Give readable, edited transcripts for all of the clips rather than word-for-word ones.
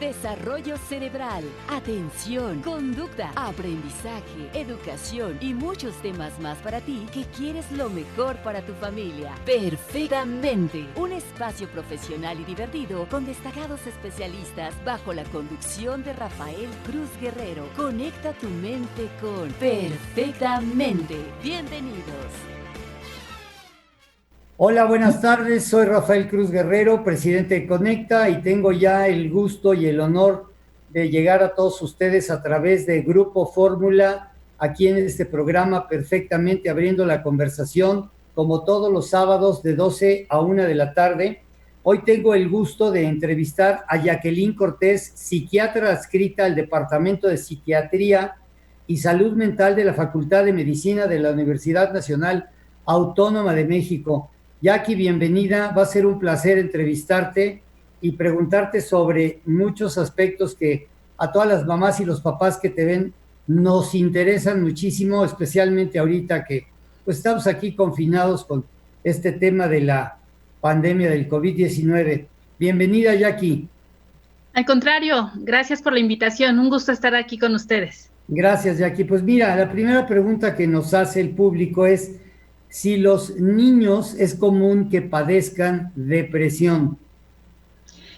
desarrollo cerebral, atención, conducta, aprendizaje, educación y muchos temas más para ti que quieres lo mejor para tu familia. Perfectamente, un espacio profesional y divertido con destacados especialistas bajo la conducción de Rafael Cruz Guerrero. Conecta tu mente con Perfectamente. Bienvenidos. Hola, buenas tardes. Soy Rafael Cruz Guerrero, presidente de Conecta, y tengo ya el gusto y el honor de llegar a todos ustedes a través de Grupo Fórmula, aquí en este programa Perfectamente, abriendo la conversación, como todos los sábados de 12 a 1 de la tarde. Hoy tengo el gusto de entrevistar a Jacqueline Cortés, psiquiatra adscrita al Departamento de Psiquiatría y Salud Mental de la Facultad de Medicina de la Universidad Nacional Autónoma de México. Jackie, bienvenida. Va a ser un placer entrevistarte y preguntarte sobre muchos aspectos que a todas las mamás y los papás que te ven nos interesan muchísimo, especialmente ahorita que pues estamos aquí confinados con este tema de la pandemia del COVID-19. Bienvenida, Jackie. Al contrario, gracias por la invitación. Un gusto estar aquí con ustedes. Gracias, Jackie. Pues mira, la primera pregunta que nos hace el público es si los niños es común que padezcan depresión.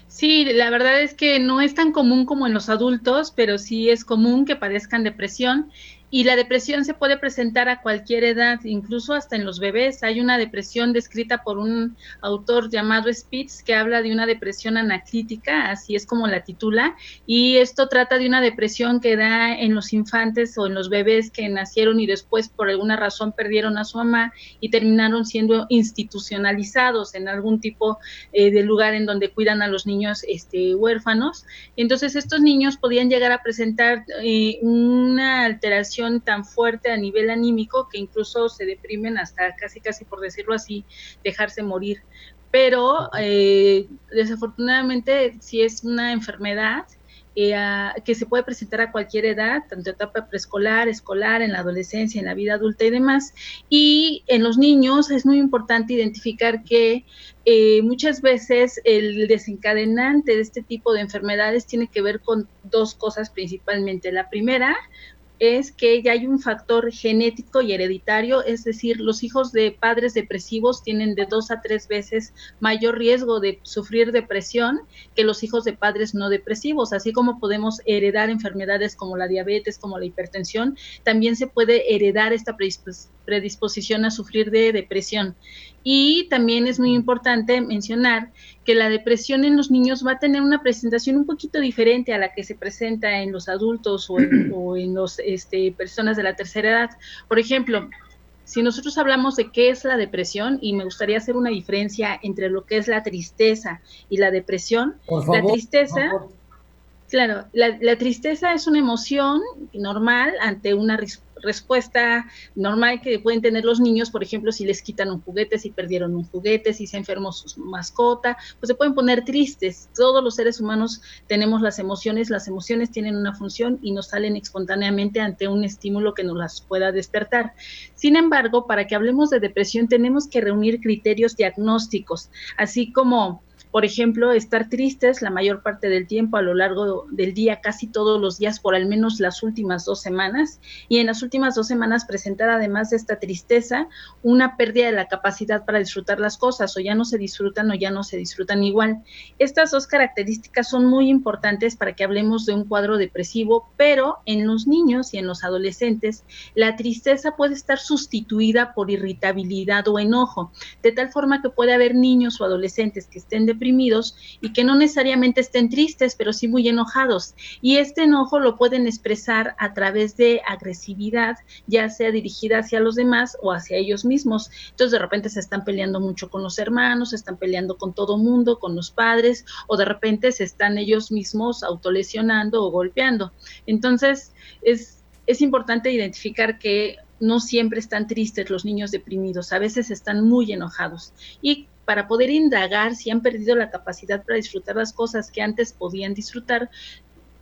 Sí, la verdad es que no es tan común como en los adultos, pero sí es común que padezcan depresión. Y la depresión se puede presentar a cualquier edad, incluso hasta en los bebés. Hay una depresión descrita por un autor llamado Spitz que habla de una depresión anaclítica, así es como la titula, y esto trata de una depresión que da en los infantes o en los bebés que nacieron y después por alguna razón perdieron a su mamá y terminaron siendo institucionalizados en algún tipo de lugar en donde cuidan a los niños huérfanos. Entonces estos niños podían llegar a presentar una alteración tan fuerte a nivel anímico que incluso se deprimen hasta casi por decirlo así, dejarse morir. Pero desafortunadamente sí es una enfermedad que se puede presentar a cualquier edad, tanto etapa preescolar, escolar, en la adolescencia, en la vida adulta y demás. Y en los niños es muy importante identificar que muchas veces el desencadenante de este tipo de enfermedades tiene que ver con dos cosas principalmente. La primera es que ya hay un factor genético y hereditario, es decir, los hijos de padres depresivos tienen de 2 a 3 veces mayor riesgo de sufrir depresión que los hijos de padres no depresivos, así como podemos heredar enfermedades como la diabetes, como la hipertensión, también se puede heredar esta predisposición a sufrir de depresión. Y también es muy importante mencionar que la depresión en los niños va a tener una presentación un poquito diferente a la que se presenta en los adultos o en los personas de la tercera edad. Por ejemplo, si nosotros hablamos de qué es la depresión, y me gustaría hacer una diferencia entre lo que es la tristeza y la depresión, Por favor, la tristeza, por favor. Claro, la tristeza es una emoción normal ante una respuesta normal que pueden tener los niños, por ejemplo, si les quitan un juguete, si perdieron un juguete, si se enfermó su mascota, pues se pueden poner tristes. Todos los seres humanos tenemos las emociones tienen una función y nos salen espontáneamente ante un estímulo que nos las pueda despertar. Sin embargo, para que hablemos de depresión tenemos que reunir criterios diagnósticos, así como por ejemplo, estar tristes la mayor parte del tiempo a lo largo del día, casi todos los días, por al menos las últimas 2 semanas, y en las últimas 2 semanas presentar además de esta tristeza una pérdida de la capacidad para disfrutar las cosas, o ya no se disfrutan o ya no se disfrutan igual. Estas dos características son muy importantes para que hablemos de un cuadro depresivo, pero en los niños y en los adolescentes la tristeza puede estar sustituida por irritabilidad o enojo, de tal forma que puede haber niños o adolescentes que estén deprimidos y que no necesariamente estén tristes, pero sí muy enojados. Y este enojo lo pueden expresar a través de agresividad, ya sea dirigida hacia los demás o hacia ellos mismos. Entonces, de repente se están peleando mucho con los hermanos, se están peleando con todo mundo, con los padres, o de repente se están ellos mismos autolesionando o golpeando. Entonces, es importante identificar que no siempre están tristes los niños deprimidos, a veces están muy enojados. Y para poder indagar si han perdido la capacidad para disfrutar las cosas que antes podían disfrutar,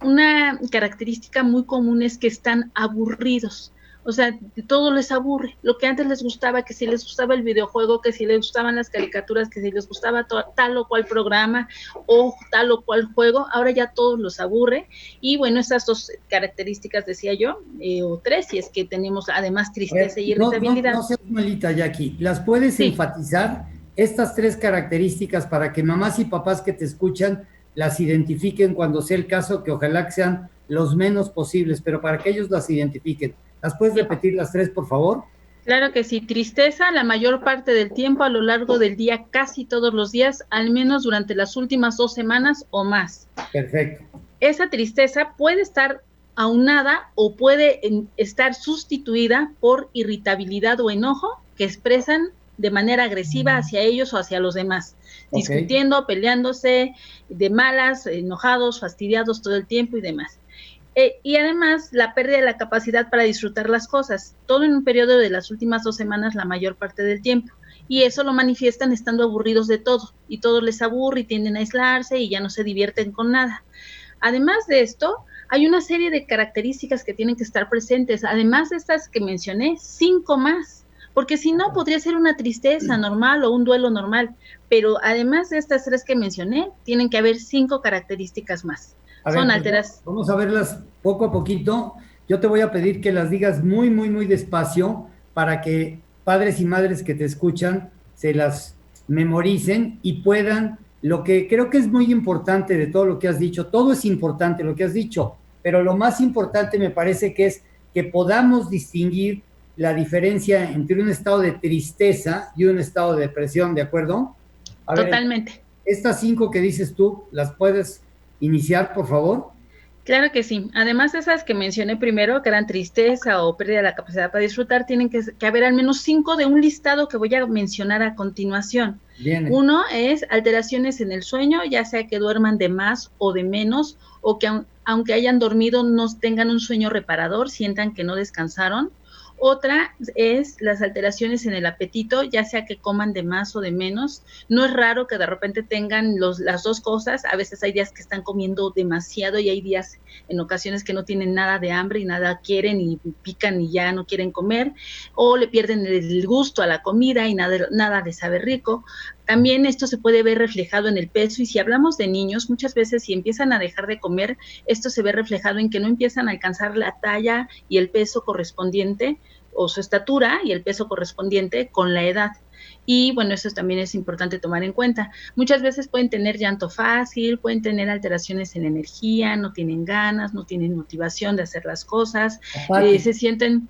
una característica muy común es que están aburridos. O sea, todo les aburre. Lo que antes les gustaba, que si les gustaba el videojuego, que si les gustaban las caricaturas, que si les gustaba tal o cual programa o tal o cual juego, ahora ya todos los aburre. Y bueno, esas dos características decía yo, o tres, si es que tenemos además tristeza y irritabilidad. No seas malita, Jackie. ¿Las puedes Sí, enfatizar estas tres características para que mamás y papás que te escuchan las identifiquen cuando sea el caso, que ojalá que sean los menos posibles, pero para que ellos las identifiquen? ¿Las puedes sí. repetir las tres, por favor? Claro que sí, tristeza la mayor parte del tiempo a lo largo del día, casi todos los días, al menos durante las últimas 2 semanas o más. Perfecto. Esa tristeza puede estar aunada o puede estar sustituida por irritabilidad o enojo que expresan de manera agresiva hacia ellos o hacia los demás, discutiendo, peleándose, de malas, enojados, fastidiados todo el tiempo y demás. Y además la pérdida de la capacidad para disfrutar las cosas, todo en un periodo de las últimas 2 semanas la mayor parte del tiempo. Y eso lo manifiestan estando aburridos de todo, y todo les aburre y tienden a aislarse y ya no se divierten con nada. Además de esto, hay una serie de características que tienen que estar presentes, además de estas que mencioné, 5 más, porque si no podría ser una tristeza normal o un duelo normal, pero además de estas 3 que mencioné, tienen que haber 5 características más. A Son ver, pues alteras. vamos a verlas poco a poquito. Yo te voy a pedir que las digas muy, muy, muy despacio para que padres y madres que te escuchan se las memoricen y puedan, lo que creo que es muy importante de todo lo que has dicho, todo es importante lo que has dicho, pero lo más importante me parece que es que podamos distinguir la diferencia entre un estado de tristeza y un estado de depresión, ¿de acuerdo? A ver, Totalmente. estas 5 que dices tú, ¿las puedes iniciar, por favor? Claro que sí. Además de esas que mencioné primero, que eran tristeza o pérdida de la capacidad para disfrutar, tienen que haber al menos 5 de un listado que voy a mencionar a continuación. Viene. Uno es alteraciones en el sueño, ya sea que duerman de más o de menos, o que aunque hayan dormido no tengan un sueño reparador, sientan que no descansaron. Otra es las alteraciones en el apetito, ya sea que coman de más o de menos. No es raro que de repente tengan las dos cosas. A veces hay días que están comiendo demasiado y hay días en ocasiones que no tienen nada de hambre y nada quieren y pican y ya no quieren comer, o le pierden el gusto a la comida y nada les sabe rico. También esto se puede ver reflejado en el peso, y si hablamos de niños, muchas veces si empiezan a dejar de comer, esto se ve reflejado en que no empiezan a alcanzar la talla y el peso correspondiente, o su estatura y el peso correspondiente con la edad. Y bueno, eso también es importante tomar en cuenta. Muchas veces pueden tener llanto fácil, pueden tener alteraciones en la energía, no tienen ganas, no tienen motivación de hacer las cosas, se sienten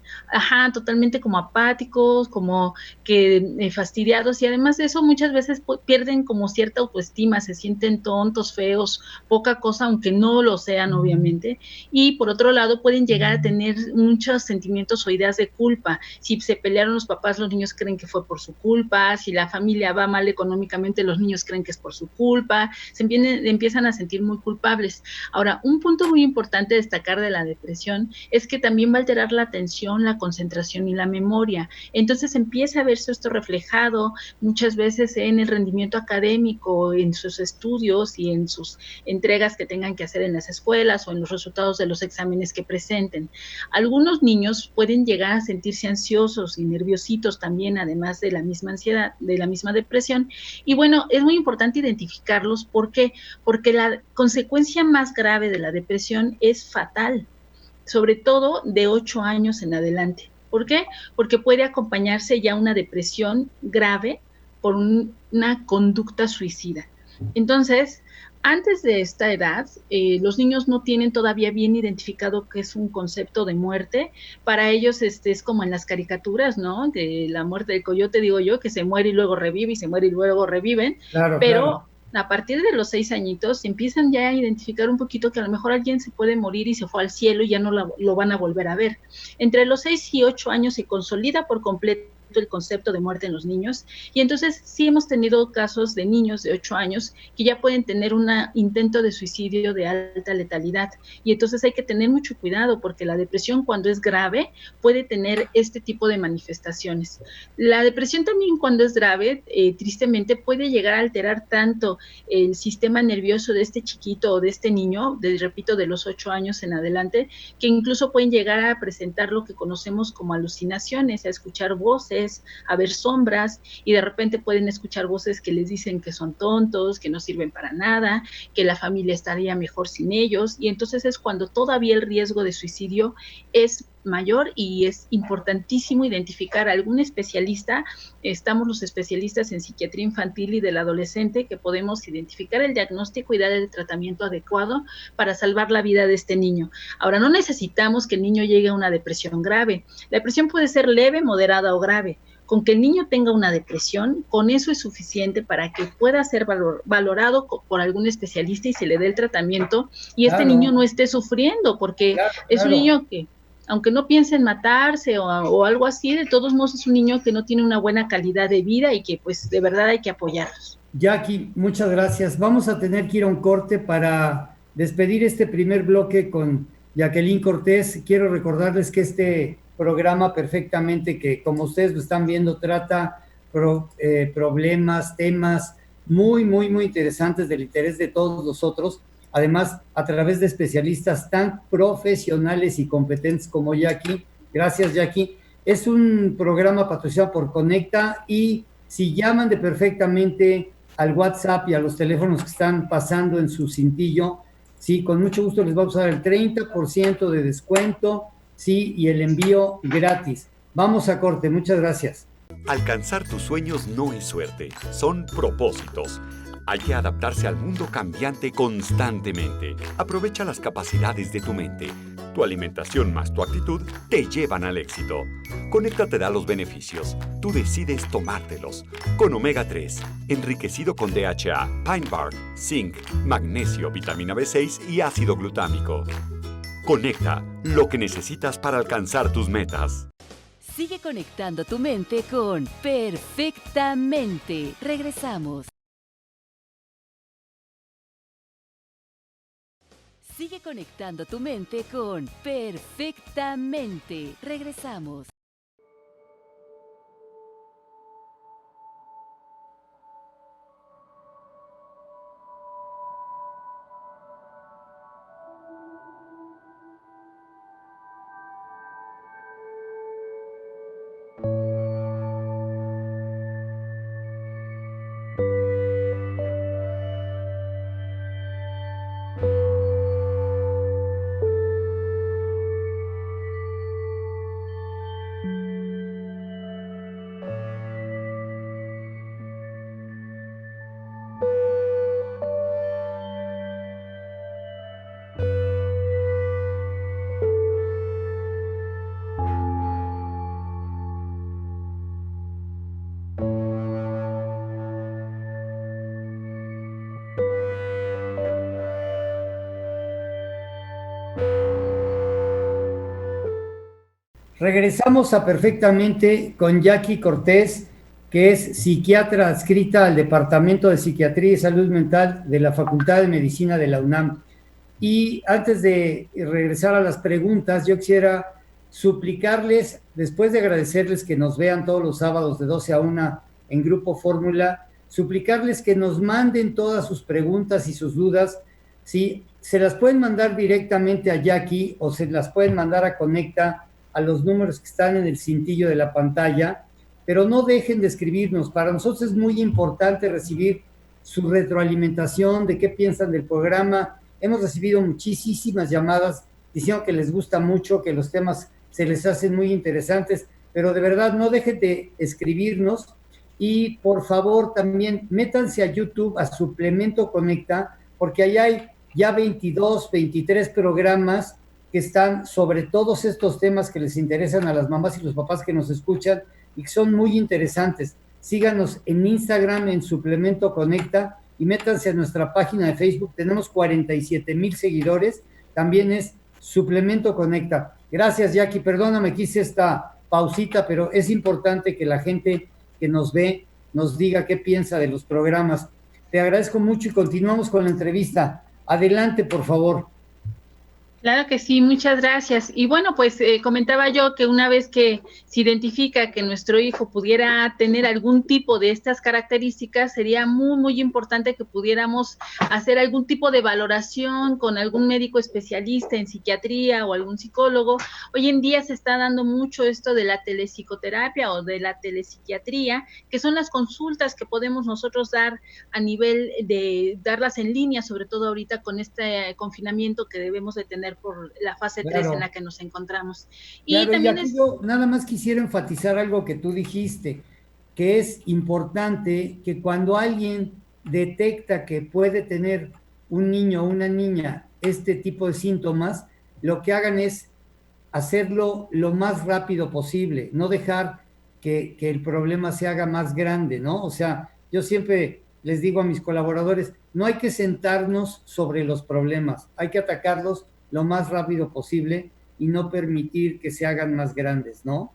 totalmente como apáticos, como que fastidiados, y además de eso muchas veces pierden como cierta autoestima, se sienten tontos, feos, poca cosa, aunque no lo sean obviamente. Y por otro lado pueden llegar a tener muchos sentimientos o ideas de culpa. Si se pelearon los papás, los niños creen que fue por su culpa. Si la familia va mal económicamente, los niños creen que es por su culpa, empiezan a sentir muy culpables. Ahora, un punto muy importante a destacar de la depresión es que también va a alterar la atención, la concentración y la memoria. Entonces empieza a verse esto reflejado muchas veces en el rendimiento académico, en sus estudios y en sus entregas que tengan que hacer en las escuelas o en los resultados de los exámenes que presenten. Algunos niños pueden llegar a sentirse ansiosos y nerviositos también, además de la misma ansiedad, de la misma depresión. Y bueno, es muy importante identificarlos. ¿Por qué? Porque la consecuencia más grave de la depresión es fatal, sobre todo de 8 años en adelante. ¿Por qué? Porque puede acompañarse ya una depresión grave por una conducta suicida. Entonces, antes de esta edad, los niños no tienen todavía bien identificado qué es un concepto de muerte. Para ellos es como en las caricaturas, ¿no? De la muerte del coyote, digo yo, que se muere y luego revive, y se muere y luego reviven. Claro, pero a partir de los 6 añitos empiezan ya a identificar un poquito que a lo mejor alguien se puede morir y se fue al cielo y ya no lo van a volver a ver. Entre los 6 y 8 años se consolida por completo correcto el concepto de muerte en los niños. Y entonces sí hemos tenido casos de niños de 8 años que ya pueden tener un intento de suicidio de alta letalidad. Y entonces hay que tener mucho cuidado porque la depresión, cuando es grave, puede tener este tipo de manifestaciones. La depresión también, cuando es grave, tristemente puede llegar a alterar tanto el sistema nervioso de este chiquito o de este niño, repito, de los 8 años en adelante, que incluso pueden llegar a presentar lo que conocemos como alucinaciones, a escuchar voces, a ver sombras, y de repente pueden escuchar voces que les dicen que son tontos, que no sirven para nada, que la familia estaría mejor sin ellos, y entonces es cuando todavía el riesgo de suicidio es mayor, y es importantísimo identificar a algún especialista. Estamos los especialistas en psiquiatría infantil y del adolescente, que podemos identificar el diagnóstico y dar el tratamiento adecuado para salvar la vida de este niño. Ahora, no necesitamos que el niño llegue a una depresión grave. La depresión puede ser leve, moderada o grave. Con que el niño tenga una depresión, con eso es suficiente para que pueda ser valorado por algún especialista y se le dé el tratamiento, y este niño no esté sufriendo, porque es un niño que, aunque no piense en matarse o algo así, de todos modos es un niño que no tiene una buena calidad de vida y que pues de verdad hay que apoyarlos. Jackie, muchas gracias. Vamos a tener que ir a un corte para despedir este primer bloque con Jacqueline Cortés. Quiero recordarles que este programa perfectamente, que como ustedes lo están viendo, trata problemas, temas muy, muy, muy interesantes del interés de todos nosotros. Además, a través de especialistas tan profesionales y competentes como Jackie. Gracias, Jackie. Es un programa patrocinado por Conecta, y si llaman de perfectamente al WhatsApp y a los teléfonos que están pasando en su cintillo, sí, con mucho gusto les vamos a dar el 30% de descuento, sí, y el envío gratis. Vamos a corte, muchas gracias. Alcanzar tus sueños no es suerte, son propósitos. Hay que adaptarse al mundo cambiante constantemente. Aprovecha las capacidades de tu mente. Tu alimentación más tu actitud te llevan al éxito. Conecta te da los beneficios. Tú decides tomártelos. Con Omega 3, enriquecido con DHA, Pine Bark, Zinc, magnesio, vitamina B6 y ácido glutámico. Conecta, lo que necesitas para alcanzar tus metas. Sigue conectando tu mente con Perfectamente. Regresamos. Sigue conectando tu mente con Perfectamente. Regresamos. Regresamos a Perfectamente con Jackie Cortés, que es psiquiatra adscrita al Departamento de Psiquiatría y Salud Mental de la Facultad de Medicina de la UNAM. Y antes de regresar a las preguntas, yo quisiera suplicarles, después de agradecerles que nos vean todos los sábados de 12 a 1 en Grupo Fórmula, suplicarles que nos manden todas sus preguntas y sus dudas. ¿Sí? Se las pueden mandar directamente a Jackie o se las pueden mandar a Conecta, a los números que están en el cintillo de la pantalla, pero no dejen de escribirnos. Para nosotros es muy importante recibir su retroalimentación de qué piensan del programa. Hemos recibido muchísimas llamadas diciendo que les gusta mucho, que los temas se les hacen muy interesantes, pero de verdad no dejen de escribirnos, y por favor también métanse a YouTube, a Suplemento Conecta, porque allá hay ya 22, 23 programas que están sobre todos estos temas que les interesan a las mamás y los papás que nos escuchan y que son muy interesantes. Síganos en Instagram, en Suplemento Conecta, y métanse a nuestra página de Facebook. Tenemos 47,000 seguidores. También es Suplemento Conecta. Gracias, Jackie. Perdóname que hice esta pausita, pero es importante que la gente que nos ve nos diga qué piensa de los programas. Te agradezco mucho y continuamos con la entrevista. Adelante, por favor. Claro que sí, muchas gracias. Y bueno, pues comentaba yo que una vez que se identifica que nuestro hijo pudiera tener algún tipo de estas características, sería muy, muy importante que pudiéramos hacer algún tipo de valoración con algún médico especialista en psiquiatría o algún psicólogo. Hoy en día se está dando mucho esto de la telepsicoterapia o de la telepsiquiatría, que son las consultas que podemos nosotros dar a nivel de darlas en línea, sobre todo ahorita con este confinamiento que debemos de tener por la fase 3 en la que nos encontramos. Y también yo nada más quisiera enfatizar algo que tú dijiste, que es importante que cuando alguien detecta que puede tener un niño o una niña este tipo de síntomas, lo que hagan es hacerlo lo más rápido posible, no dejar que el problema se haga más grande, ¿no? O sea, yo siempre les digo a mis colaboradores, no hay que sentarnos sobre los problemas, hay que atacarlos lo más rápido posible y no permitir que se hagan más grandes, ¿no?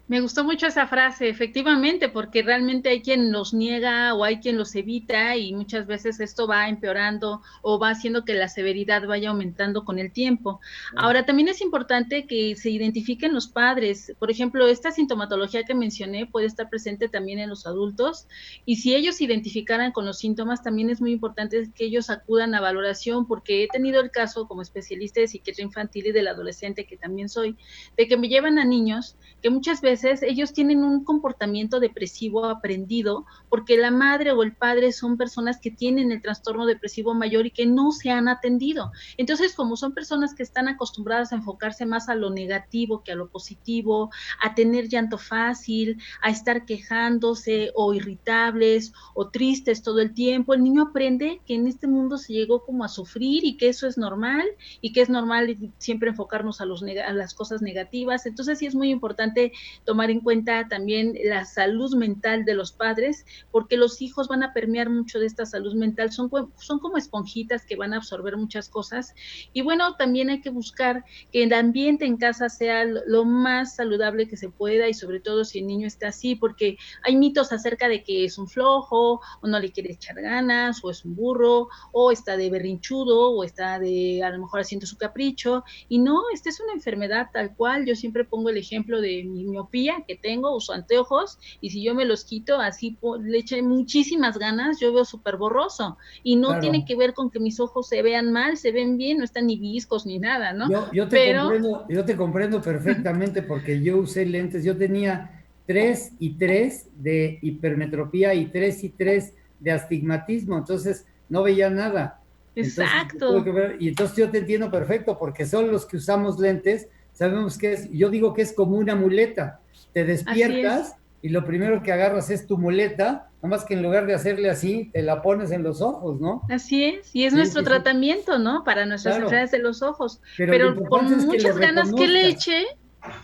Me gustó mucho esa frase, efectivamente, porque realmente hay quien los niega o hay quien los evita y muchas veces esto va empeorando o va haciendo que la severidad vaya aumentando con el tiempo. Ahora, también es importante que se identifiquen los padres. Por ejemplo, esta sintomatología que mencioné puede estar presente también en los adultos y si ellos se identificaran con los síntomas, también es muy importante que ellos acudan a valoración porque he tenido el caso como especialista de psiquiatría infantil y del adolescente, que también soy, de que me llevan a niños que muchas veces ellos tienen un comportamiento depresivo aprendido porque la madre o el padre son personas que tienen el trastorno depresivo mayor y que no se han atendido. Entonces, como son personas que están acostumbradas a enfocarse más a lo negativo que a lo positivo, a tener llanto fácil, a estar quejándose o irritables o tristes todo el tiempo, el niño aprende que en este mundo se llegó como a sufrir y que eso es normal y que es normal siempre enfocarnos a las cosas negativas. Entonces, sí es muy importante tomar en cuenta también la salud mental de los padres, porque los hijos van a permear mucho de esta salud mental, son como esponjitas que van a absorber muchas cosas, y bueno, también hay que buscar que el ambiente en casa sea lo más saludable que se pueda, y sobre todo si el niño está así, porque hay mitos acerca de que es un flojo, o no le quiere echar ganas, o es un burro, o está de berrinchudo, o está de, a lo mejor haciendo su capricho, y no, esta es una enfermedad tal cual. Yo siempre pongo el ejemplo de mi miopía que tengo, uso anteojos y si yo me los quito así le eché muchísimas ganas, yo veo súper borroso y no tiene que ver con que mis ojos se vean mal, se ven bien, no están ni viscos ni nada, ¿no? Yo te comprendo perfectamente porque yo usé lentes, yo tenía 3 y 3 de hipermetropía y 3 y 3 de astigmatismo, entonces no veía nada. Exacto. Entonces, y entonces yo te entiendo perfecto porque son los que usamos lentes, sabemos que es, yo digo que es como una muleta. Te despiertas y lo primero que agarras es tu muleta, nada más que en lugar de hacerle así, te la pones en los ojos, ¿no? Así es, y es nuestro tratamiento, ¿no? Para nuestras enfermedades de los ojos. Pero por muchas ganas que le eche,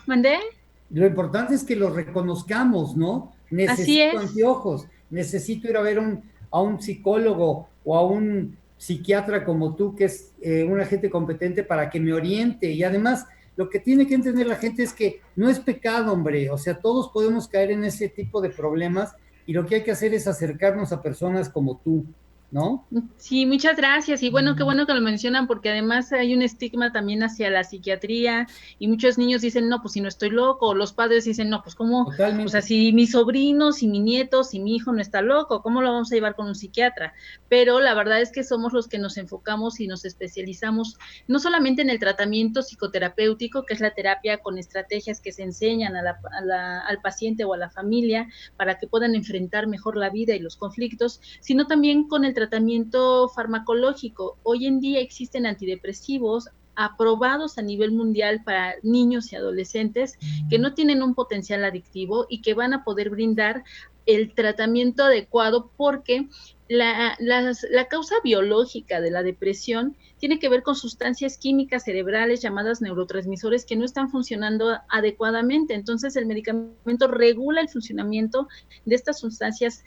¿mandé? Lo importante es que lo reconozcamos, ¿no? Necesito anteojos, necesito ir a ver a un psicólogo o a un psiquiatra como tú, que es un agente competente para que me oriente. Y además, lo que tiene que entender la gente es que no es pecado, hombre. O sea, todos podemos caer en ese tipo de problemas y lo que hay que hacer es acercarnos a personas como tú, ¿no? Sí, muchas gracias. Y bueno, qué bueno que lo mencionan porque además hay un estigma también hacia la psiquiatría y muchos niños dicen, no, pues si no estoy loco, o los padres dicen, no, pues cómo, o sea, si mi sobrino, si mi nieto, si mi hijo no está loco, ¿cómo lo vamos a llevar con un psiquiatra? Pero la verdad es que somos los que nos enfocamos y nos especializamos no solamente en el tratamiento psicoterapéutico, que es la terapia con estrategias que se enseñan al paciente o a la familia para que puedan enfrentar mejor la vida y los conflictos, sino también con el tratamiento farmacológico. Hoy en día existen antidepresivos aprobados a nivel mundial para niños y adolescentes que no tienen un potencial adictivo y que van a poder brindar el tratamiento adecuado porque la causa biológica de la depresión tiene que ver con sustancias químicas cerebrales llamadas neurotransmisores que no están funcionando adecuadamente. Entonces, el medicamento regula el funcionamiento de estas sustancias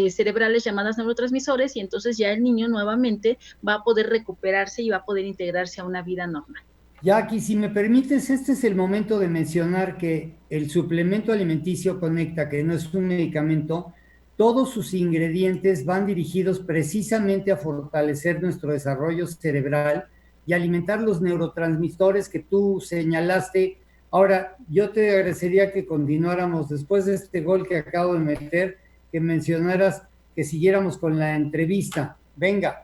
cerebrales llamadas neurotransmisores y entonces ya el niño nuevamente va a poder recuperarse y va a poder integrarse a una vida normal. Jackie, si me permites, este es el momento de mencionar que el suplemento alimenticio Conecta, que no es un medicamento, todos sus ingredientes van dirigidos precisamente a fortalecer nuestro desarrollo cerebral y alimentar los neurotransmisores que tú señalaste. Ahora, yo te agradecería que continuáramos después de este gol que acabo de meter, que mencionaras que siguiéramos con la entrevista. Venga.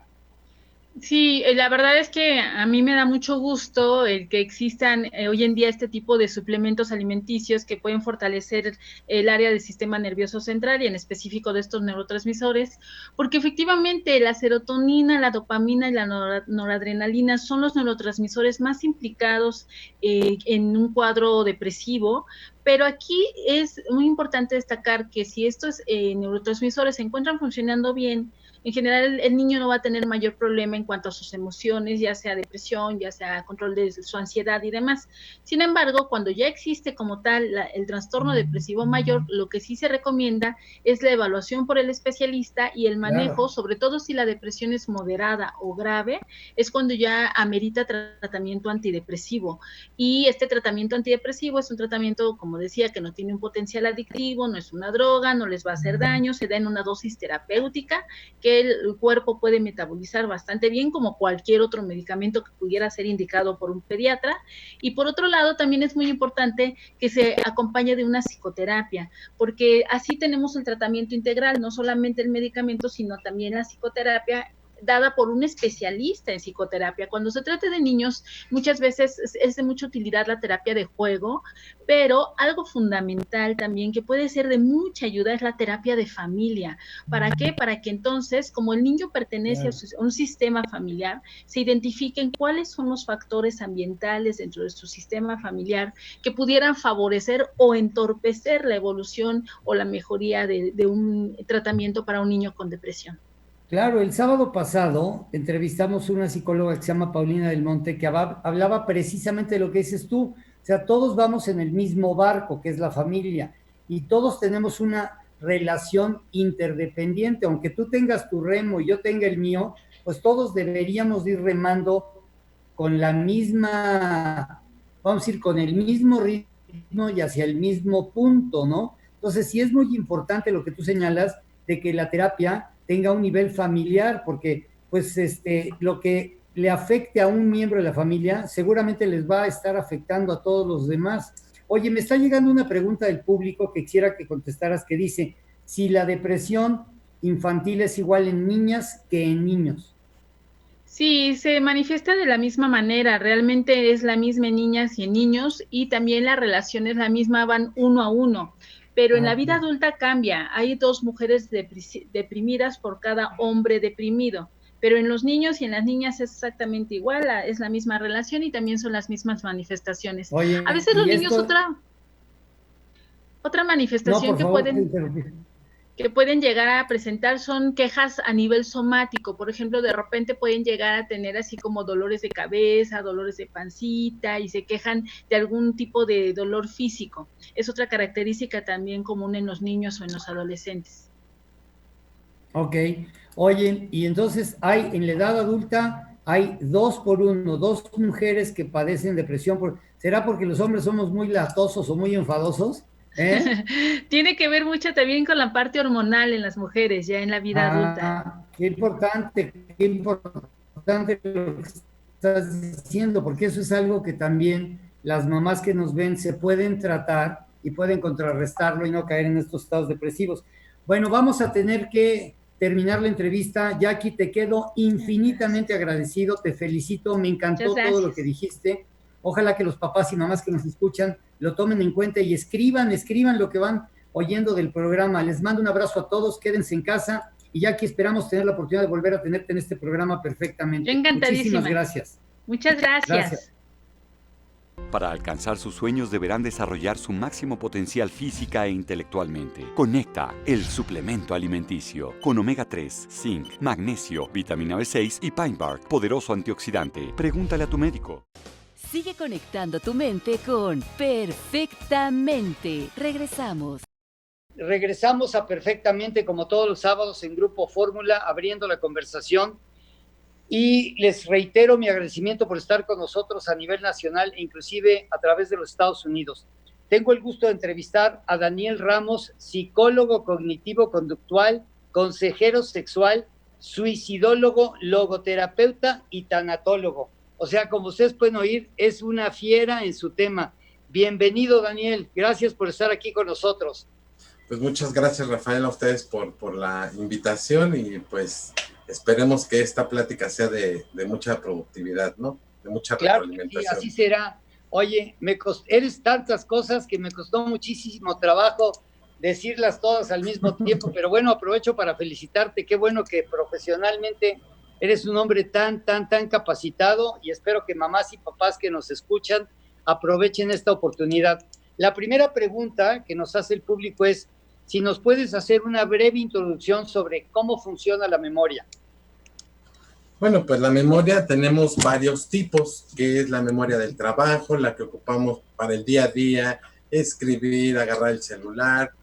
Sí, la verdad es que a mí me da mucho gusto el que existan hoy en día este tipo de suplementos alimenticios que pueden fortalecer el área del sistema nervioso central y en específico de estos neurotransmisores, porque efectivamente la serotonina, la dopamina y la noradrenalina son los neurotransmisores más implicados en un cuadro depresivo, pero aquí es muy importante destacar que si estos neurotransmisores se encuentran funcionando bien, en general el niño no va a tener mayor problema en cuanto a sus emociones, ya sea depresión, ya sea control de su ansiedad y demás. Sin embargo, cuando ya existe como tal el trastorno depresivo mayor, lo que sí se recomienda es la evaluación por el especialista y el manejo, Claro. sobre todo si la depresión es moderada o grave, es cuando ya amerita tratamiento antidepresivo. Y este tratamiento antidepresivo es un tratamiento, como decía, que no tiene un potencial adictivo, no es una droga, no les va a hacer daño, se da en una dosis terapéutica que el cuerpo puede metabolizar bastante bien, como cualquier otro medicamento que pudiera ser indicado por un pediatra. Y por otro lado, también es muy importante que se acompañe de una psicoterapia, porque así tenemos el tratamiento integral, no solamente el medicamento, sino también la psicoterapia dada por un especialista en psicoterapia. Cuando se trata de niños, muchas veces es de mucha utilidad la terapia de juego, pero algo fundamental también que puede ser de mucha ayuda es la terapia de familia. ¿Para qué? Para que entonces, como el niño pertenece Claro. a un sistema familiar, se identifiquen cuáles son los factores ambientales dentro de su sistema familiar que pudieran favorecer o entorpecer la evolución o la mejoría de un tratamiento para un niño con depresión. Claro, el sábado pasado entrevistamos a una psicóloga que se llama Paulina del Monte, que hablaba precisamente de lo que dices tú. O sea, todos vamos en el mismo barco, que es la familia, y todos tenemos una relación interdependiente. Aunque tú tengas tu remo y yo tenga el mío, pues todos deberíamos ir remando con la misma, vamos a ir con el mismo ritmo y hacia el mismo punto, ¿no? Entonces, sí es muy importante lo que tú señalas de que la terapia tenga un nivel familiar, porque pues lo que le afecte a un miembro de la familia seguramente les va a estar afectando a todos los demás. Oye, me está llegando una pregunta del público que quisiera que contestaras, que dice, si la depresión infantil es igual en niñas que en niños. Sí, se manifiesta de la misma manera, realmente es la misma en niñas y en niños y también la relación es la misma, van uno a uno, pero en Ah, la ok. vida adulta cambia, hay dos mujeres deprimidas por cada hombre deprimido, pero en los niños y en las niñas es exactamente igual, es la misma relación y también son las mismas manifestaciones. A Oye, veces los y niños esto, otra no, manifestación por favor, te interrumpí. que pueden llegar a presentar son quejas a nivel somático. Por ejemplo, de repente pueden llegar a tener así como dolores de cabeza, dolores de pancita y se quejan de algún tipo de dolor físico. Es otra característica también común en los niños o en los adolescentes. Ok, oye, y entonces hay en la edad adulta, hay dos por uno, dos mujeres que padecen depresión. ¿Será porque los hombres somos muy latosos o muy enfadosos? ¿Eh? Tiene que ver mucho también con la parte hormonal en las mujeres, ya en la vida adulta. Qué importante lo que estás diciendo, porque eso es algo que también las mamás que nos ven se pueden tratar y pueden contrarrestarlo y no caer en estos estados depresivos. Bueno, vamos a tener que terminar la entrevista. Jackie, te quedo infinitamente agradecido, te felicito, me Muchas encantó todo lo que gracias. dijiste. Ojalá que los papás y mamás que nos escuchan lo tomen en cuenta y escriban lo que van oyendo del programa. Les mando un abrazo a todos, quédense en casa y ya aquí esperamos tener la oportunidad de volver a tenerte en este programa Yo perfectamente. Muchísimas encantadísima. gracias. Muchas Gracias. gracias. Para alcanzar sus sueños deberán desarrollar su máximo potencial física e intelectualmente. Conecta, el suplemento alimenticio, con omega 3, zinc, magnesio, vitamina B6 y pine bark, poderoso antioxidante. Pregúntale a tu médico. Sigue conectando tu mente con Perfectamente. Regresamos. Regresamos a Perfectamente como todos los sábados en Grupo Fórmula, abriendo la conversación. y les reitero mi agradecimiento por estar con nosotros a nivel nacional e inclusive a través de los Estados Unidos. Tengo el gusto de entrevistar a Daniel Ramos, psicólogo cognitivo-conductual, consejero sexual, suicidólogo, logoterapeuta y tanatólogo. O sea, como ustedes pueden oír, es una fiera en su tema. Bienvenido, Daniel. Gracias por estar aquí con nosotros. Pues muchas gracias, Rafael, a ustedes por la invitación y pues esperemos que esta plática sea de mucha productividad, ¿no? De mucha retroalimentación. Claro, sí, así será. Oye, eres tantas cosas que me costó muchísimo trabajo decirlas todas al mismo tiempo, pero bueno, aprovecho para felicitarte. Qué bueno que profesionalmente eres un hombre tan capacitado y espero que mamás y papás que nos escuchan aprovechen esta oportunidad. La primera pregunta que nos hace el público es si nos puedes hacer una breve introducción sobre cómo funciona la memoria. Bueno, pues la memoria tenemos varios tipos, que es la memoria del trabajo, la que ocupamos para el día a día, escribir, agarrar el celular,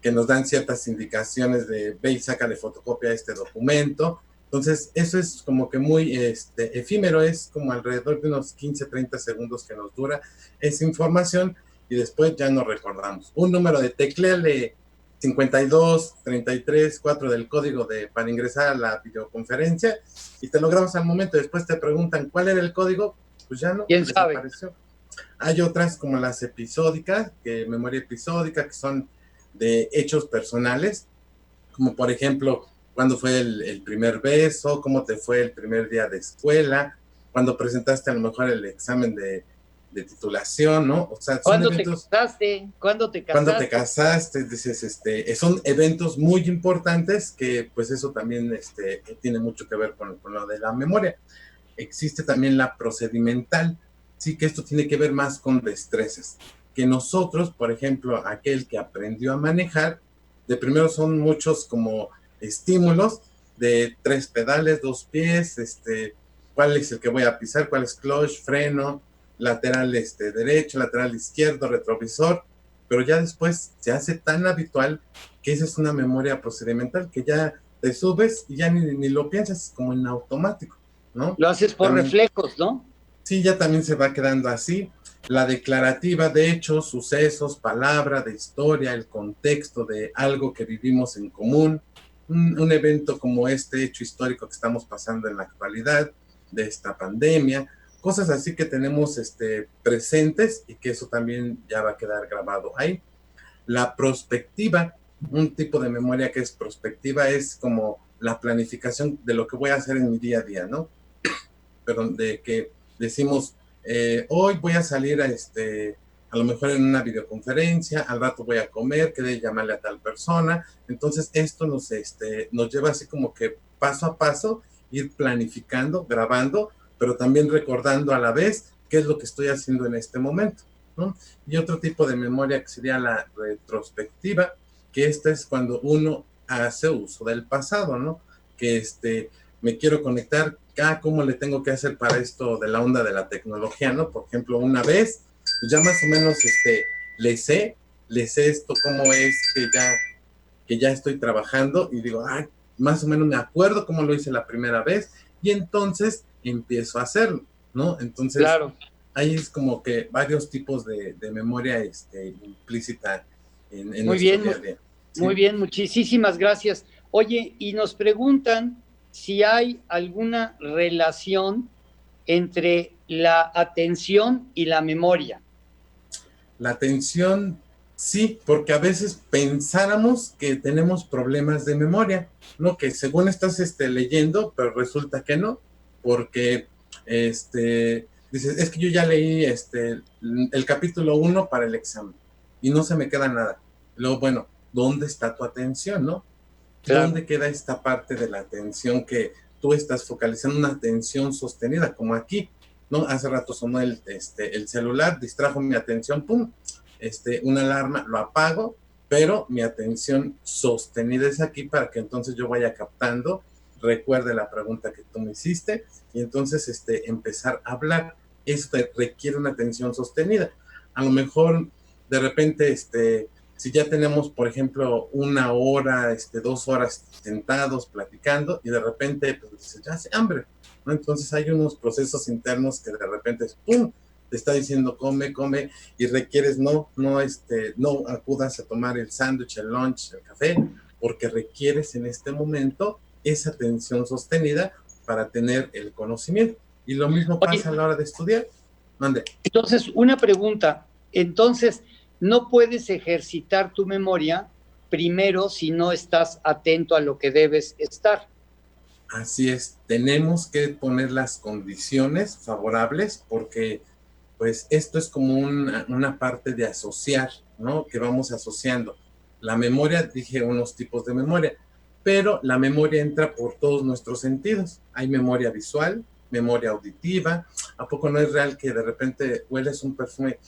que nos dan ciertas indicaciones de ve y sácale fotocopia a este documento. Entonces, eso es como que muy efímero, es como alrededor de unos 15-30 segundos que nos dura esa información y después ya nos recordamos. Un número de tecleale 52, 33, 4 del código para ingresar a la videoconferencia y te lo grabas al momento. Después te preguntan cuál era el código, pues ya no. ¿Quién sabe? Desapareció. Hay otras como las episódicas, memoria episódica, que son de hechos personales, como por ejemplo, cuándo fue el primer beso, cómo te fue el primer día de escuela, cuando presentaste a lo mejor el examen de titulación, ¿no? O sea, ¿Cuándo te casaste? ¿Cuándo te casaste? Dices, son eventos muy importantes que pues eso también tiene mucho que ver con lo de la memoria. Existe también la procedimental, sí, que esto tiene que ver más con destrezas, que nosotros, por ejemplo, aquel que aprendió a manejar, de primero son muchos como estímulos de 3 pedales, 2 pies, cuál es el que voy a pisar, cuál es clutch, freno, lateral derecho, lateral izquierdo, retrovisor, pero ya después se hace tan habitual que esa es una memoria procedimental que ya te subes y ya ni lo piensas, como en automático, ¿no? Lo haces por también, reflejos, ¿no? Sí, ya también se va quedando así. La declarativa de hechos, sucesos, palabra, de historia, el contexto de algo que vivimos en común, un evento como este hecho histórico que estamos pasando en la actualidad, de esta pandemia, cosas así que tenemos presentes y que eso también ya va a quedar grabado ahí. La prospectiva, un tipo de memoria que es prospectiva, es como la planificación de lo que voy a hacer en mi día a día, ¿no? Pero de que decimos, hoy voy a salir a lo mejor en una videoconferencia, al rato voy a comer, quedé llamarle a tal persona. Entonces esto nos lleva así como que paso a paso, ir planificando, grabando, pero también recordando a la vez qué es lo que estoy haciendo en este momento, ¿no? Y otro tipo de memoria que sería la retrospectiva, que esta es cuando uno hace uso del pasado, ¿no? Que me quiero conectar, ¿cómo le tengo que hacer para esto de la onda de la tecnología, ¿no? Por ejemplo, una vez, pues ya más o menos le sé esto, cómo es que ya estoy trabajando y digo, más o menos me acuerdo cómo lo hice la primera vez y entonces empiezo a hacerlo, ¿no? Entonces, claro, ahí es como que varios tipos de memoria implícita en muy bien, día a día. ¿Sí? Muy bien, muchísimas gracias. Oye, y nos preguntan si hay alguna relación entre la atención y la memoria. La atención, sí, porque a veces pensáramos que tenemos problemas de memoria, ¿no? Que según estás leyendo, pero resulta que no, porque dices, es que yo ya leí el capítulo 1 para el examen y no se me queda nada. Luego, bueno, ¿dónde está tu atención, no? Claro. ¿Dónde queda esta parte de la atención que tú estás focalizando, una atención sostenida, como aquí, ¿no? Hace rato sonó el celular, distrajo mi atención, pum, una alarma, lo apago, pero mi atención sostenida es aquí para que entonces yo vaya captando, recuerde la pregunta que tú me hiciste y entonces empezar a hablar. Esto requiere una atención sostenida. A lo mejor de repente Si ya tenemos, por ejemplo, 1 hora, 2 horas sentados platicando y de repente pues, dices, ya hace hambre, ¿no? Entonces hay unos procesos internos que de repente ¡pum!, te está diciendo come, come, y requieres no acudas a tomar el sándwich, el lunch, el café, porque requieres en este momento esa atención sostenida para tener el conocimiento. Y lo mismo pasa a la hora de estudiar. Mande. Entonces, una pregunta. Entonces, no puedes ejercitar tu memoria primero si no estás atento a lo que debes estar. Así es. Tenemos que poner las condiciones favorables porque pues esto es como una parte de asociar, ¿no? Que vamos asociando. La memoria, dije unos tipos de memoria, pero la memoria entra por todos nuestros sentidos. Hay memoria visual, memoria auditiva. ¿A poco no es real que de repente hueles un perfume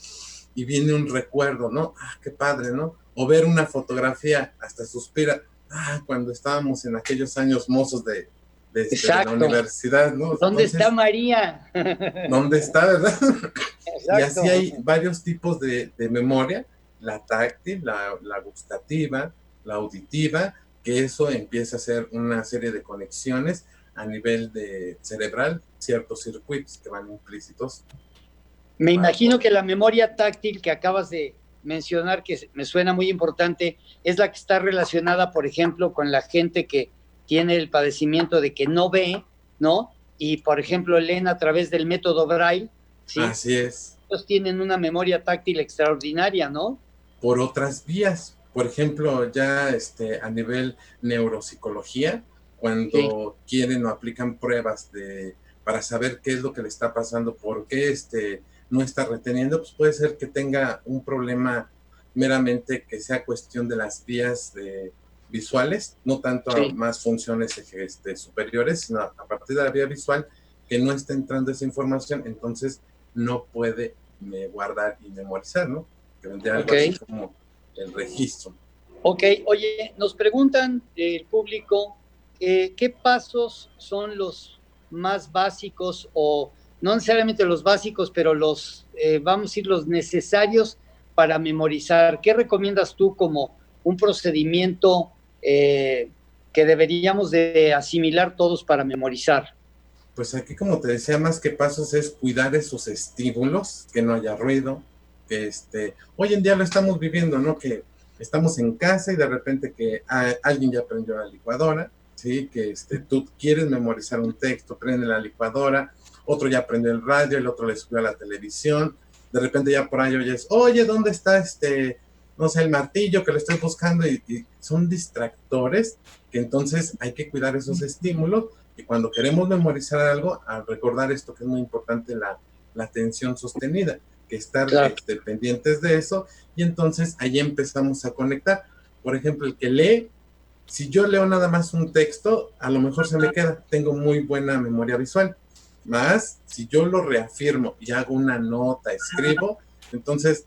y viene un recuerdo, ¿no? Ah, qué padre, ¿no? O ver una fotografía, hasta suspira, cuando estábamos en aquellos años mozos de la universidad, ¿no? ¿Dónde está María? ¿Dónde está, verdad? Exacto. Y así hay varios tipos de memoria, la táctil, la gustativa, la auditiva, que eso empieza a hacer una serie de conexiones a nivel de cerebral, ciertos circuitos que van implícitos. Me imagino que la memoria táctil que acabas de mencionar, que me suena muy importante, es la que está relacionada, por ejemplo, con la gente que tiene el padecimiento de que no ve, ¿no? Y, por ejemplo, leen a través del método Braille, ¿sí? Así es. Ellos tienen una memoria táctil extraordinaria, ¿no? Por otras vías. Por ejemplo, ya a nivel neuropsicología, cuando quieren o aplican pruebas para saber qué es lo que le está pasando, por qué no está reteniendo, pues puede ser que tenga un problema meramente que sea cuestión de las vías visuales, no tanto a más funciones superiores, sino a partir de la vía visual que no está entrando esa información, entonces no puede guardar y memorizar, ¿no? Que vendría algo así como el registro. Ok, oye, nos preguntan el público, ¿qué pasos son los más básicos o no necesariamente los básicos, pero vamos a decir, los necesarios para memorizar? ¿Qué recomiendas tú como un procedimiento que deberíamos de asimilar todos para memorizar? Pues aquí, como te decía, más que pasos es cuidar esos estímulos, que no haya ruido, que hoy en día lo estamos viviendo, ¿no? Que estamos en casa y de repente que alguien ya prendió la licuadora, ¿sí? Que tú quieres memorizar un texto, prende la licuadora, otro ya prendió el radio, el otro le subió a la televisión, de repente ya por ahí oyes, oye, ¿dónde está no sé, el martillo que lo estoy buscando? Y son distractores, que entonces hay que cuidar esos estímulos, y cuando queremos memorizar algo, al recordar esto que es muy importante, la atención sostenida, que estar pendientes de eso, y entonces ahí empezamos a conectar. Por ejemplo, el que lee, si yo leo nada más un texto, a lo mejor se me queda, tengo muy buena memoria visual, más si yo lo reafirmo y hago una nota, escribo, entonces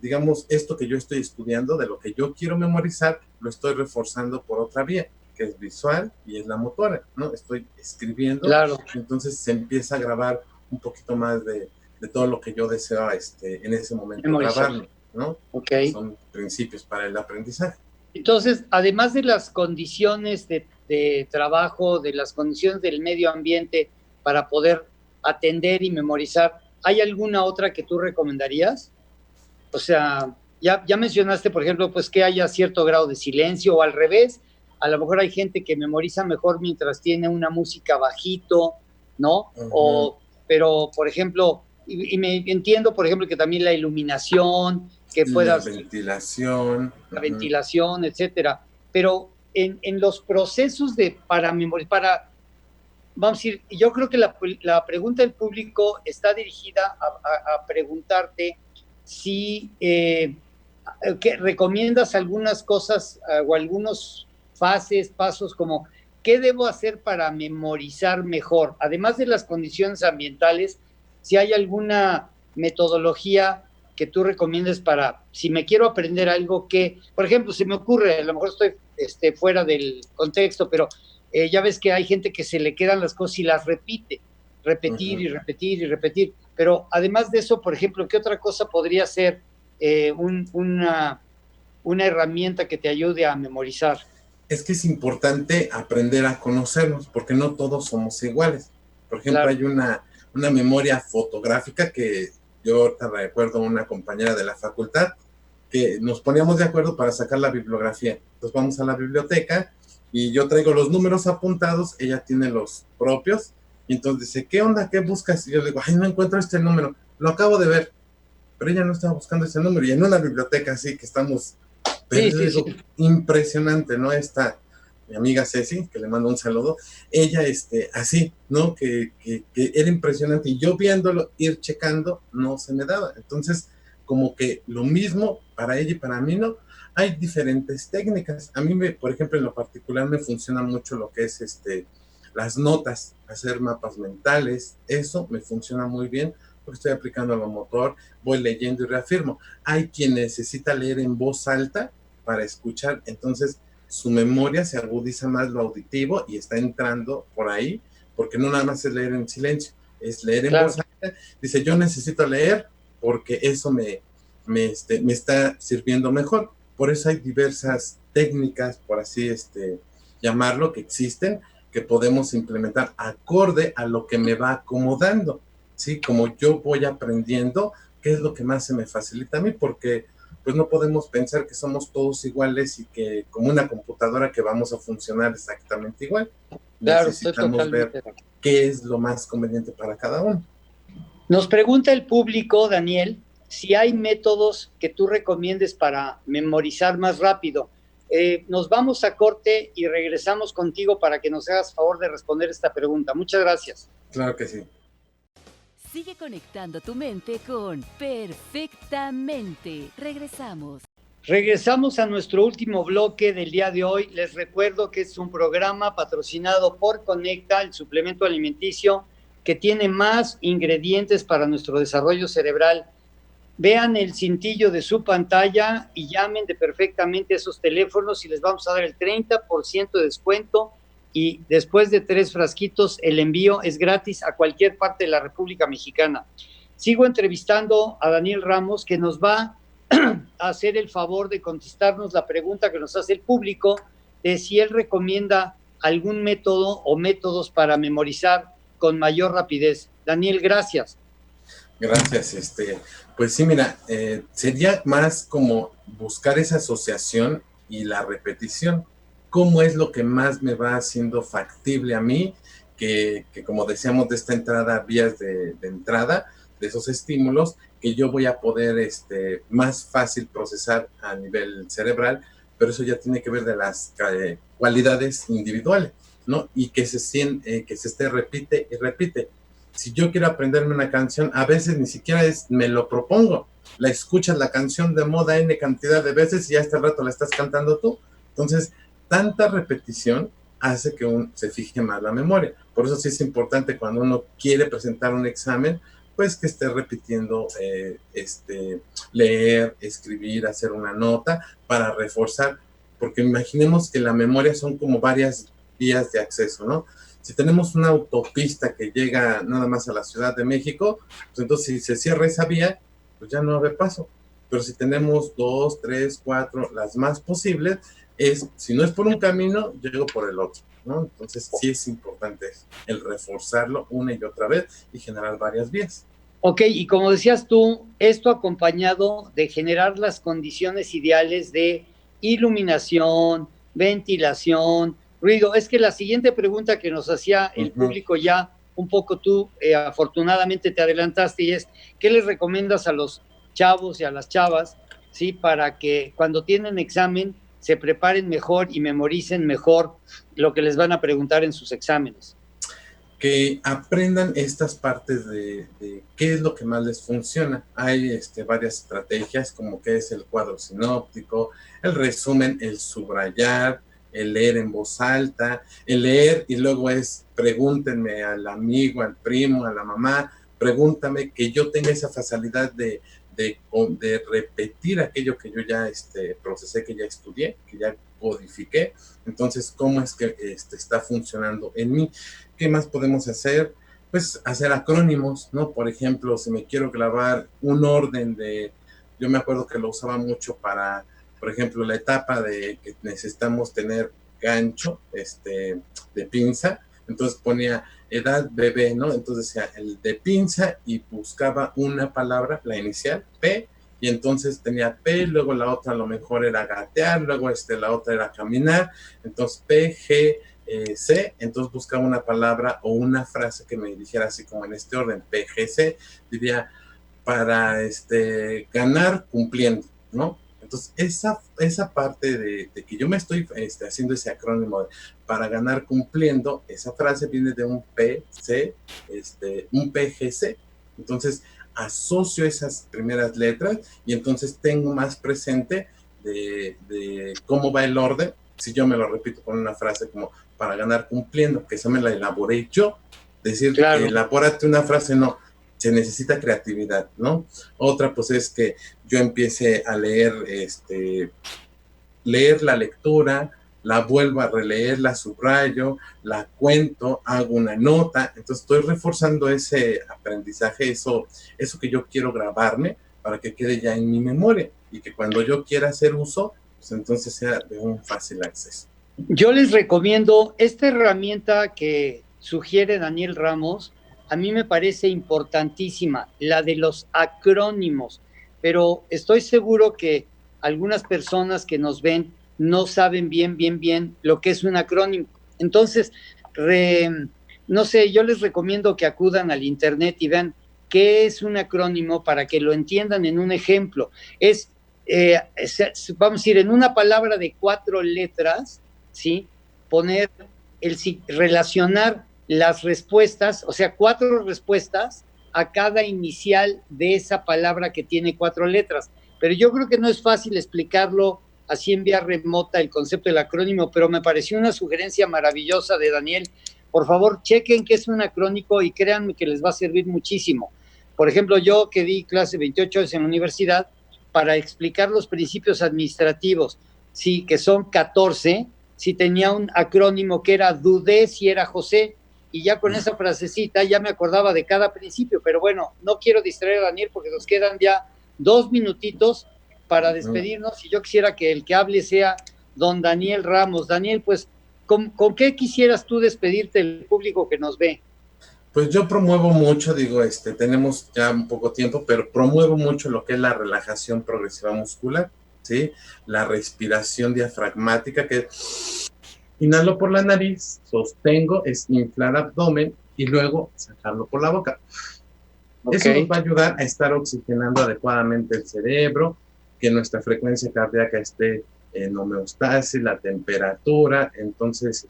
digamos, esto que yo estoy estudiando, de lo que yo quiero memorizar, lo estoy reforzando por otra vía, que es visual y es la motora, ¿no? Estoy escribiendo, entonces se empieza a grabar un poquito más de todo lo que yo deseo en ese momento grabarlo, ¿no? Son principios para el aprendizaje. Entonces, además de las condiciones de trabajo, de las condiciones del medio ambiente para poder atender y memorizar, ¿hay alguna otra que tú recomendarías? O sea, ya mencionaste, por ejemplo, pues que haya cierto grado de silencio, o al revés, a lo mejor hay gente que memoriza mejor mientras tiene una música bajito, ¿no? Pero, por ejemplo, y me entiendo, por ejemplo, que también la iluminación, que puedas... La ventilación. La ventilación, etcétera. Pero en los procesos para memorizar, vamos a decir, yo creo que la pregunta del público está dirigida a preguntarte si que recomiendas algunas cosas o algunos pasos como ¿qué debo hacer para memorizar mejor? Además de las condiciones ambientales, si hay alguna metodología que tú recomiendes para, si me quiero aprender algo que, por ejemplo, se me ocurre, a lo mejor estoy fuera del contexto, pero ya ves que hay gente que se le quedan las cosas y las repetir y repetir y repetir, pero además de eso, por ejemplo, ¿qué otra cosa podría ser una herramienta que te ayude a memorizar? Es que es importante aprender a conocernos, porque no todos somos iguales. Por ejemplo, Claro. hay una memoria fotográfica que yo te recuerdo una compañera de la facultad, que nos poníamos de acuerdo para sacar la bibliografía. Entonces vamos a la biblioteca y yo traigo los números apuntados, ella tiene los propios, y entonces dice, ¿qué onda? ¿Qué buscas? Y yo le digo, ay, no encuentro este número, lo acabo de ver, pero ella no estaba buscando ese número, y en una biblioteca así que estamos perdidos, Sí. impresionante, ¿no? Esta, mi amiga Ceci, que le mando un saludo, ella, así, ¿no? Que era impresionante, y yo viéndolo, ir checando, no se me daba. Entonces, como que lo mismo para ella y para mí, ¿no? Hay diferentes técnicas. A mí, por ejemplo, en lo particular me funciona mucho lo que es las notas, hacer mapas mentales, eso me funciona muy bien porque estoy aplicando lo motor, voy leyendo y reafirmo. Hay quien necesita leer en voz alta para escuchar, entonces su memoria se agudiza más lo auditivo y está entrando por ahí, porque no nada más es leer en silencio, es leer en voz alta. Dice, yo necesito leer porque eso me está sirviendo mejor. Por eso hay diversas técnicas, por así llamarlo, que existen, que podemos implementar acorde a lo que me va acomodando, ¿sí? Como yo voy aprendiendo, qué es lo que más se me facilita a mí, porque pues no podemos pensar que somos todos iguales y que como una computadora que vamos a funcionar exactamente igual. Claro, necesitamos ver qué es lo más conveniente para cada uno. Nos pregunta el público, Daniel, si hay métodos que tú recomiendes para memorizar más rápido. Nos vamos a corte y regresamos contigo para que nos hagas favor de responder esta pregunta. Muchas gracias. Claro que sí. Sigue conectando tu mente con Perfectamente. Regresamos. Regresamos a nuestro último bloque del día de hoy. Les recuerdo que es un programa patrocinado por Conecta, el suplemento alimenticio que tiene más ingredientes para nuestro desarrollo cerebral. Vean el cintillo de su pantalla y llamen de perfectamente esos teléfonos y les vamos a dar el 30% de descuento, y después de 3 frasquitos el envío es gratis a cualquier parte de la República Mexicana. Sigo entrevistando a Daniel Ramos, que nos va a hacer el favor de contestarnos la pregunta que nos hace el público de si él recomienda algún método o métodos para memorizar con mayor rapidez. Daniel, gracias. Gracias. Pues sí, mira, sería más como buscar esa asociación y la repetición. ¿Cómo es lo que más me va haciendo factible a mí? Que como decíamos, de esta entrada, vías de entrada, de esos estímulos, que yo voy a poder más fácil procesar a nivel cerebral, pero eso ya tiene que ver de las cualidades individuales, ¿no? Y que se esté repite y repite. Si yo quiero aprenderme una canción, a veces ni siquiera me lo propongo. La escuchas la canción de moda N cantidad de veces y ya hasta el rato la estás cantando tú. Entonces, tanta repetición hace que se fije más la memoria. Por eso sí es importante cuando uno quiere presentar un examen, pues que esté repitiendo, leer, escribir, hacer una nota para reforzar. Porque imaginemos que la memoria son como varias vías de acceso, ¿no? Si tenemos una autopista que llega nada más a la Ciudad de México, pues entonces si se cierra esa vía, pues ya no va a haber paso. Pero si tenemos 2, 3, 4, las más posibles, si no es por un camino, llego por el otro, ¿no? Entonces sí es importante el reforzarlo una y otra vez y generar varias vías. Ok, y como decías tú, esto acompañado de generar las condiciones ideales de iluminación, ventilación, ruido. Es que la siguiente pregunta que nos hacía el público ya un poco tú, afortunadamente te adelantaste, y es, ¿qué les recomiendas a los chavos y a las chavas, sí, para que cuando tienen examen se preparen mejor y memoricen mejor lo que les van a preguntar en sus exámenes? Que aprendan estas partes de qué es lo que más les funciona. Hay varias estrategias, como que es el cuadro sinóptico, el resumen, el subrayar, el leer en voz alta, el leer y luego pregúntenme al amigo, al primo, a la mamá, pregúntame, que yo tenga esa facilidad de repetir aquello que yo ya procesé, que ya estudié, que ya codifiqué. Entonces, ¿cómo es que está funcionando en mí? ¿Qué más podemos hacer? Pues hacer acrónimos, ¿no? Por ejemplo, si me quiero grabar un orden de yo me acuerdo que lo usaba mucho para, por ejemplo, la etapa de que necesitamos tener gancho, de pinza, entonces ponía edad bebé, ¿no? Entonces decía el de pinza y buscaba una palabra, la inicial, P, y entonces tenía P, luego la otra a lo mejor era gatear, luego la otra era caminar, entonces P, G, C, entonces buscaba una palabra o una frase que me dijera así como en este orden, P, G, C, diría para ganar cumpliendo, ¿no? Entonces, esa parte de que yo me estoy haciendo ese acrónimo de, para ganar cumpliendo, esa frase viene de un PC, un PGC. Entonces, asocio esas primeras letras y entonces tengo más presente de cómo va el orden. Si yo me lo repito con una frase como para ganar cumpliendo, que esa me la elaboré yo. Decir, claro, elabórate una frase, no. Se necesita creatividad, ¿no? Otra, pues, es que yo empiece a leer, leer la lectura, la vuelvo a releer, la subrayo, la cuento, hago una nota, entonces estoy reforzando ese aprendizaje, eso que yo quiero grabarme para que quede ya en mi memoria y que cuando yo quiera hacer uso, pues entonces sea de un fácil acceso. Yo les recomiendo esta herramienta que sugiere Daniel Ramos. A mí me parece importantísima, la de los acrónimos, pero estoy seguro que algunas personas que nos ven no saben bien lo que es un acrónimo. Entonces, no sé, yo les recomiendo que acudan al internet y vean qué es un acrónimo para que lo entiendan en un ejemplo. Vamos a decir, en una palabra de 4 letras, ¿sí? Relacionar las respuestas, o sea, 4 respuestas a cada inicial de esa palabra que tiene 4 letras. Pero yo creo que no es fácil explicarlo así en vía remota el concepto del acrónimo, pero me pareció una sugerencia maravillosa de Daniel. Por favor, chequen qué es un acrónimo y créanme que les va a servir muchísimo. Por ejemplo, yo que di clase 28 horas en la universidad para explicar los principios administrativos, sí, que son 14, sí tenía un acrónimo que era dudé si era José, y ya con esa frasecita ya me acordaba de cada principio, pero bueno, no quiero distraer a Daniel porque nos quedan ya 2 minutitos para despedirnos y yo quisiera que el que hable sea don Daniel Ramos. Daniel, pues, ¿con qué quisieras tú despedirte del público que nos ve? Pues yo promuevo mucho, tenemos ya un poco tiempo, pero promuevo mucho lo que es la relajación progresiva muscular, ¿sí? La respiración diafragmática, que inhalo por la nariz, sostengo, es inflar abdomen y luego sacarlo por la boca. Okay. Eso nos va a ayudar a estar oxigenando adecuadamente el cerebro, que nuestra frecuencia cardíaca esté en homeostasis, la temperatura. Entonces,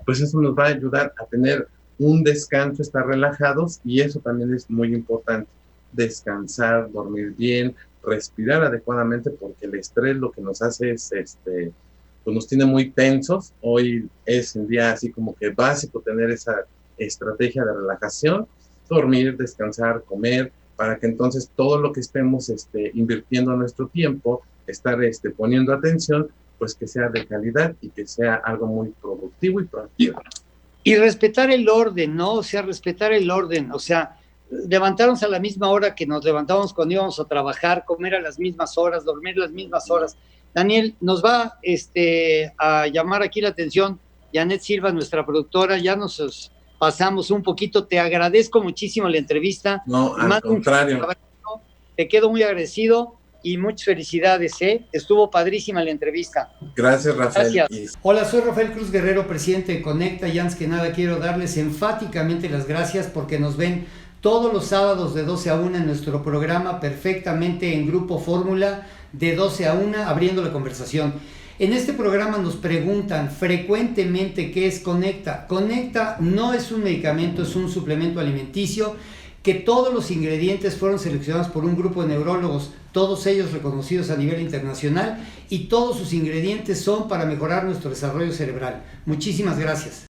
pues eso nos va a ayudar a tener un descanso, estar relajados, y eso también es muy importante. Descansar, dormir bien, respirar adecuadamente, porque el estrés lo que nos hace es pues nos tiene muy tensos. Hoy es un día así como que básico tener esa estrategia de relajación, dormir, descansar, comer, para que entonces todo lo que estemos invirtiendo nuestro tiempo, estar poniendo atención, pues que sea de calidad y que sea algo muy productivo y proactivo. Y respetar el orden, ¿no? O sea, respetar el orden, o sea, levantarnos a la misma hora que nos levantábamos cuando íbamos a trabajar, comer a las mismas horas, dormir las mismas horas. Daniel, nos va a llamar aquí la atención Janet Silva, nuestra productora. Ya nos pasamos un poquito. Te agradezco muchísimo la entrevista. No, al contrario. Te quedo muy agradecido y muchas felicidades, ¿eh? Estuvo padrísima la entrevista. Gracias, Rafael. Gracias. Hola, soy Rafael Cruz Guerrero, presidente de Conecta, y antes que nada quiero darles enfáticamente las gracias porque nos ven todos los sábados de 12 a 1 en nuestro programa Perfectamente en Grupo Fórmula, de 12 a 1, abriendo la conversación. En este programa nos preguntan frecuentemente qué es Conecta. Conecta no es un medicamento, es un suplemento alimenticio que todos los ingredientes fueron seleccionados por un grupo de neurólogos, todos ellos reconocidos a nivel internacional, y todos sus ingredientes son para mejorar nuestro desarrollo cerebral. Muchísimas gracias.